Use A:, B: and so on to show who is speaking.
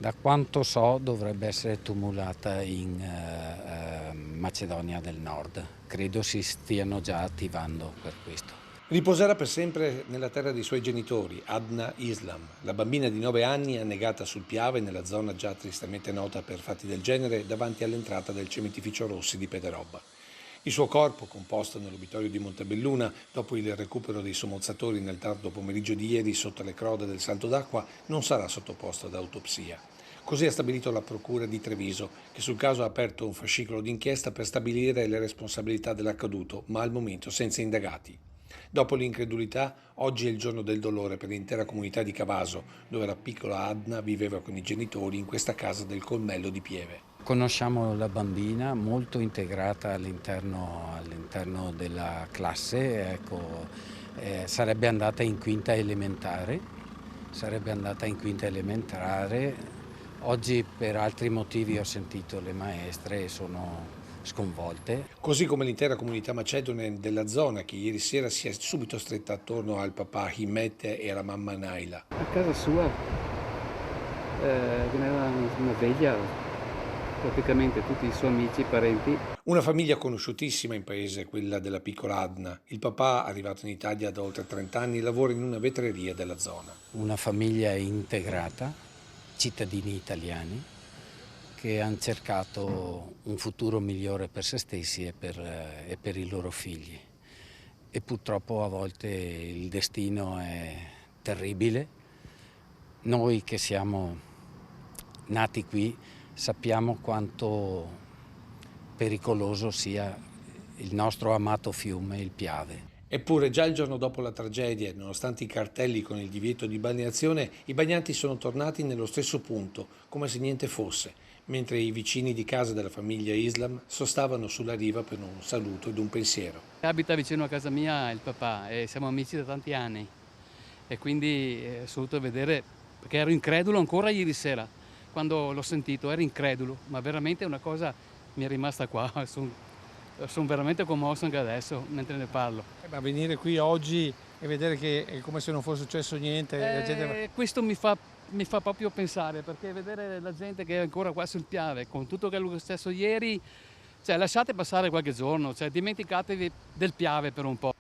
A: Da quanto so dovrebbe essere tumulata in Macedonia del Nord. Credo si stiano già attivando per questo.
B: Riposerà per sempre nella terra dei suoi genitori, Adna Islam. La bambina di 9 anni è annegata sul Piave, nella zona già tristemente nota per fatti del genere, davanti all'entrata del cementificio Rossi di Pederobba. Il suo corpo, composto nell'obitorio di Montebelluna, dopo il recupero dei sommozzatori nel tardo pomeriggio di ieri sotto le crode del Salto d'Acqua, non sarà sottoposto ad autopsia. Così ha stabilito la Procura di Treviso, che sul caso ha aperto un fascicolo d'inchiesta per stabilire le responsabilità dell'accaduto, ma al momento senza indagati. Dopo l'incredulità, oggi è il giorno del dolore per l'intera comunità di Cavaso, dove la piccola Adna viveva con i genitori in questa casa del colmello di Pieve.
A: Conosciamo la bambina molto integrata all'interno della classe, ecco, sarebbe andata in quinta elementare, Oggi per altri motivi ho sentito le maestre e sono sconvolte.
B: Così come l'intera comunità macedone della zona, che ieri sera si è subito stretta attorno al papà Himmet e alla mamma Naila.
C: A casa sua aveva una veglia, praticamente tutti i suoi amici, parenti.
B: Una famiglia conosciutissima in paese, quella della piccola Adna. Il papà, arrivato in Italia da oltre 30 anni, lavora in una vetreria della zona.
A: Una famiglia integrata, cittadini italiani, che hanno cercato un futuro migliore per se stessi e per i loro figli. E purtroppo a volte il destino è terribile. Noi che siamo nati qui sappiamo quanto pericoloso sia il nostro amato fiume, il Piave.
B: Eppure già il giorno dopo la tragedia, nonostante i cartelli con il divieto di balneazione, i bagnanti sono tornati nello stesso punto, come se niente fosse, mentre i vicini di casa della famiglia Islam sostavano sulla riva per un saluto ed un pensiero.
C: Abita vicino a casa mia il papà e siamo amici da tanti anni e quindi è assoluto vedere, perché ero incredulo ancora ieri sera, quando l'ho sentito ero incredulo, ma veramente una cosa mi è rimasta qua, sono veramente commosso anche adesso mentre ne parlo.
D: Ma venire qui oggi e vedere che è come se non fosse successo niente, la gente...
C: Questo mi fa proprio pensare, perché vedere la gente che è ancora qua sul Piave, con tutto quello che è successo ieri, cioè lasciate passare qualche giorno, cioè dimenticatevi del Piave per un po'.